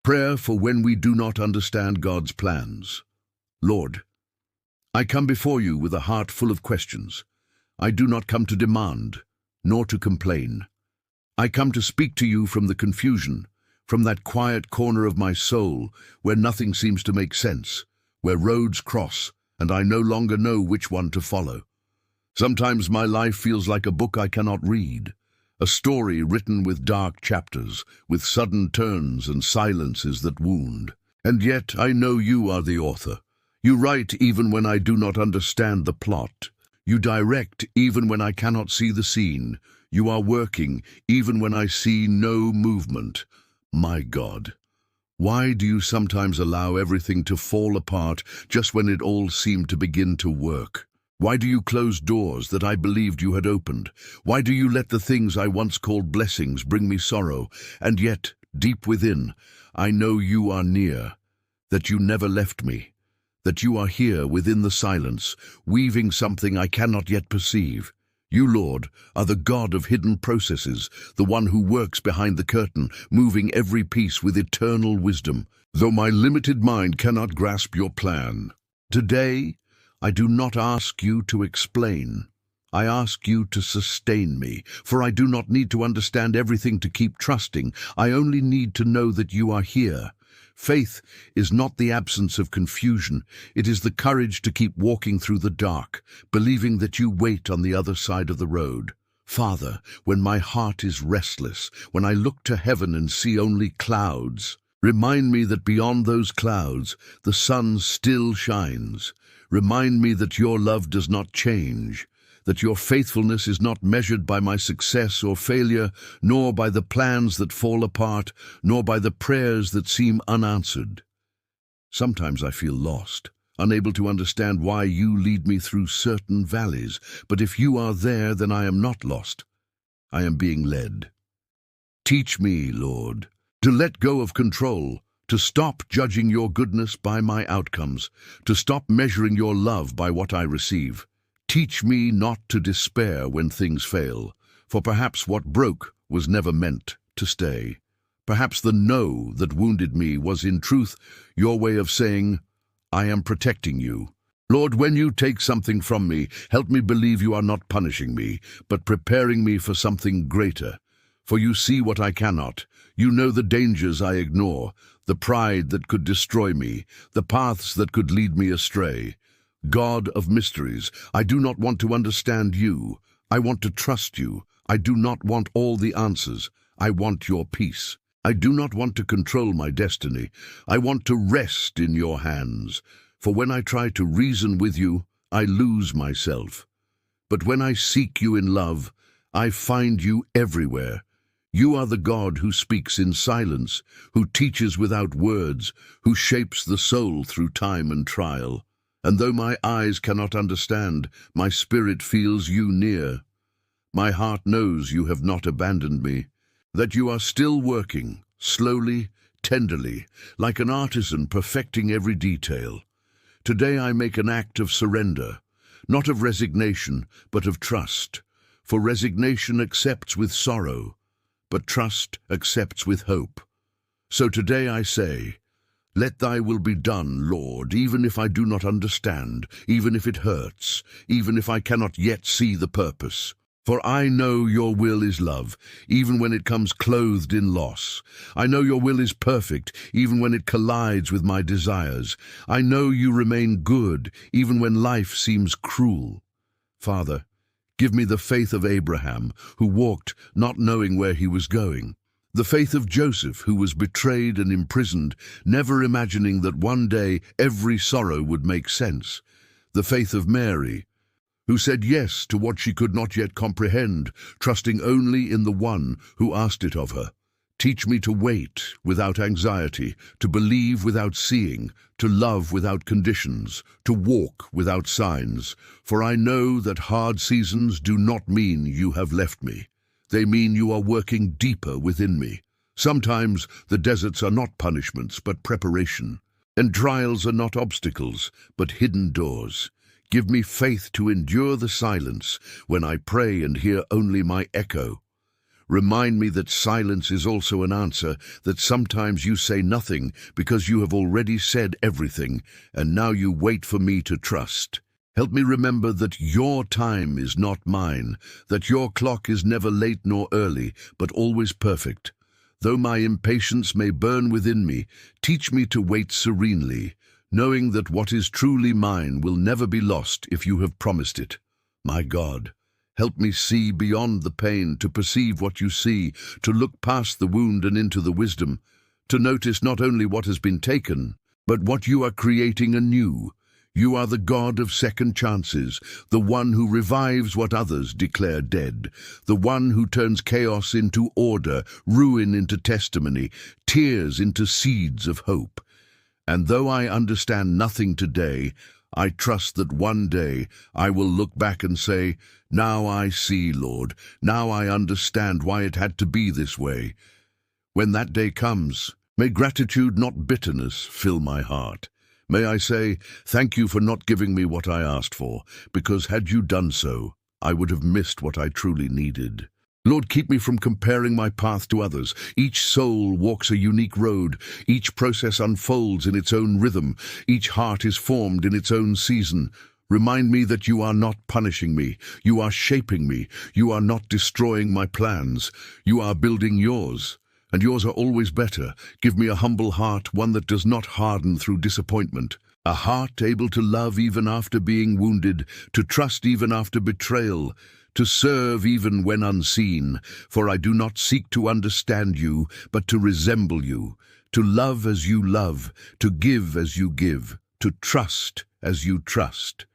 Prayer for when we do not understand God's plans. Lord, I come before you with a heart full of questions. I do not come to demand, nor to complain. I come to speak to you from the confusion, from that quiet corner of my soul where nothing seems to make sense, where roads cross and I no longer know which one to follow. Sometimes my life feels like a book I cannot read, a story written with dark chapters, with sudden turns and silences that wound. And yet I know you are the author. You write even when I do not understand the plot. You direct even when I cannot see the scene. You are working even when I see no movement. My God, why do you sometimes allow everything to fall apart just when it all seemed to begin to work? Why do you close doors that I believed you had opened? Why do you let the things I once called blessings bring me sorrow? And yet, deep within, I know you are near, that you never left me, that you are here within the silence, weaving something I cannot yet perceive. You, Lord, are the God of hidden processes, the one who works behind the curtain, moving every piece with eternal wisdom, though my limited mind cannot grasp your plan. Today, I do not ask you to explain. I ask you to sustain me, for I do not need to understand everything to keep trusting. I only need to know that you are here. Faith is not the absence of confusion. It is the courage to keep walking through the dark, believing that you wait on the other side of the road. Father, when my heart is restless, when I look to heaven and see only clouds, remind me that beyond those clouds, the sun still shines. Remind me that your love does not change, that your faithfulness is not measured by my success or failure, nor by the plans that fall apart, nor by the prayers that seem unanswered. Sometimes I feel lost, unable to understand why you lead me through certain valleys, but if you are there, then I am not lost. I am being led. Teach me, Lord, to let go of control, to stop judging your goodness by my outcomes, to stop measuring your love by what I receive. Teach me not to despair when things fail, for perhaps what broke was never meant to stay. Perhaps the no that wounded me was in truth your way of saying, I am protecting you. Lord, when you take something from me, help me believe you are not punishing me, but preparing me for something greater. For you see what I cannot. You know the dangers I ignore, the pride that could destroy me, the paths that could lead me astray. God of mysteries, I do not want to understand you. I want to trust you. I do not want all the answers. I want your peace. I do not want to control my destiny. I want to rest in your hands. For when I try to reason with you, I lose myself. But when I seek you in love, I find you everywhere. You are the God who speaks in silence, who teaches without words, who shapes the soul through time and trial. And though my eyes cannot understand, my spirit feels you near. My heart knows you have not abandoned me, that you are still working, slowly, tenderly, like an artisan perfecting every detail. Today I make an act of surrender, not of resignation, but of trust. For resignation accepts with sorrow, but trust accepts with hope. So today I say, let thy will be done, Lord, even if I do not understand, even if it hurts, even if I cannot yet see the purpose. For I know your will is love, even when it comes clothed in loss. I know your will is perfect, even when it collides with my desires. I know you remain good, even when life seems cruel. Father, give me the faith of Abraham, who walked not knowing where he was going. The faith of Joseph, who was betrayed and imprisoned, never imagining that one day every sorrow would make sense. The faith of Mary, who said yes to what she could not yet comprehend, trusting only in the one who asked it of her. Teach me to wait without anxiety, to believe without seeing, to love without conditions, to walk without signs. For I know that hard seasons do not mean you have left me. They mean you are working deeper within me. Sometimes the deserts are not punishments, but preparation. And trials are not obstacles, but hidden doors. Give me faith to endure the silence when I pray and hear only my echo. Remind me that silence is also an answer, that sometimes you say nothing because you have already said everything, and now you wait for me to trust. Help me remember that your time is not mine, that your clock is never late nor early, but always perfect. Though my impatience may burn within me, teach me to wait serenely, knowing that what is truly mine will never be lost if you have promised it. My God, help me see beyond the pain, to perceive what you see, to look past the wound and into the wisdom, to notice not only what has been taken, but what you are creating anew. You are the God of second chances, the one who revives what others declare dead, the one who turns chaos into order, ruin into testimony, tears into seeds of hope. And though I understand nothing today, I trust that one day I will look back and say, "Now I see, Lord, now I understand why it had to be this way." When that day comes, may gratitude, not bitterness, fill my heart. May I say, "Thank you for not giving me what I asked for, because had you done so, I would have missed what I truly needed." Lord, keep me from comparing my path to others. Each soul walks a unique road. Each process unfolds in its own rhythm. Each heart is formed in its own season. Remind me that you are not punishing me. You are shaping me. You are not destroying my plans. You are building yours, and yours are always better. Give me a humble heart, one that does not harden through disappointment. A heart able to love even after being wounded, to trust even after betrayal, to serve even when unseen, for I do not seek to understand you, but to resemble you, to love as you love, to give as you give, to trust as you trust.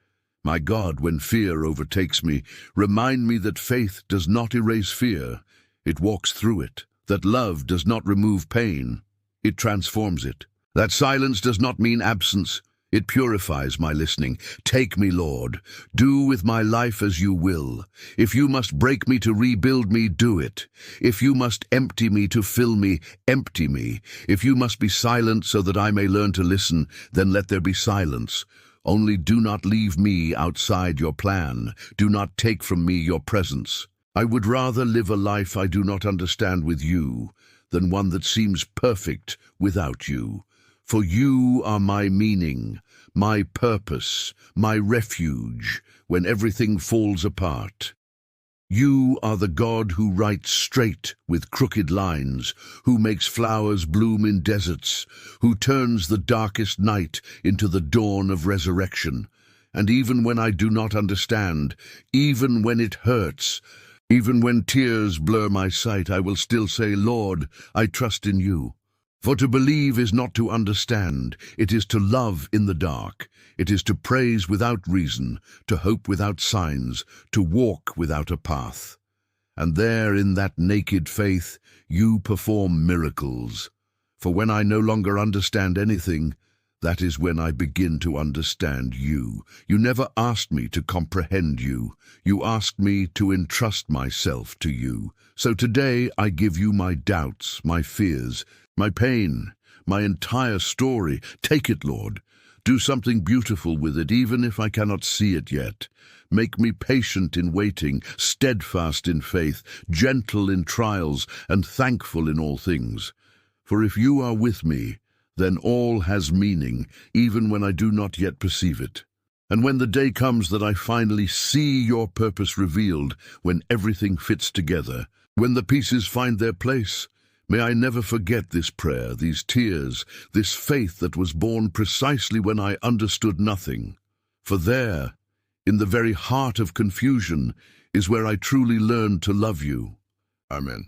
My God, when fear overtakes me, remind me that faith does not erase fear, it walks through it, that love does not remove pain, it transforms it, that silence does not mean absence, it purifies my listening. Take me, Lord. Do with my life as you will. If you must break me to rebuild me, do it. If you must empty me to fill me, empty me. If you must be silent so that I may learn to listen, then let there be silence. Only do not leave me outside your plan. Do not take from me your presence. I would rather live a life I do not understand with you than one that seems perfect without you. For you are my meaning, my purpose, my refuge, when everything falls apart. You are the God who writes straight with crooked lines, who makes flowers bloom in deserts, who turns the darkest night into the dawn of resurrection. And even when I do not understand, even when it hurts, even when tears blur my sight, I will still say, "Lord, I trust in you." For to believe is not to understand, it is to love in the dark, it is to praise without reason, to hope without signs, to walk without a path. And there in that naked faith you perform miracles. For when I no longer understand anything, that is when I begin to understand you. You never asked me to comprehend you. You asked me to entrust myself to you. So today I give you my doubts, my fears, my pain, my entire story. Take it, Lord. Do something beautiful with it, even if I cannot see it yet. Make me patient in waiting, steadfast in faith, gentle in trials, and thankful in all things. For if you are with me, then all has meaning, even when I do not yet perceive it. And when the day comes that I finally see your purpose revealed, when everything fits together, when the pieces find their place, may I never forget this prayer, these tears, this faith that was born precisely when I understood nothing. For there, in the very heart of confusion, is where I truly learned to love you. Amen.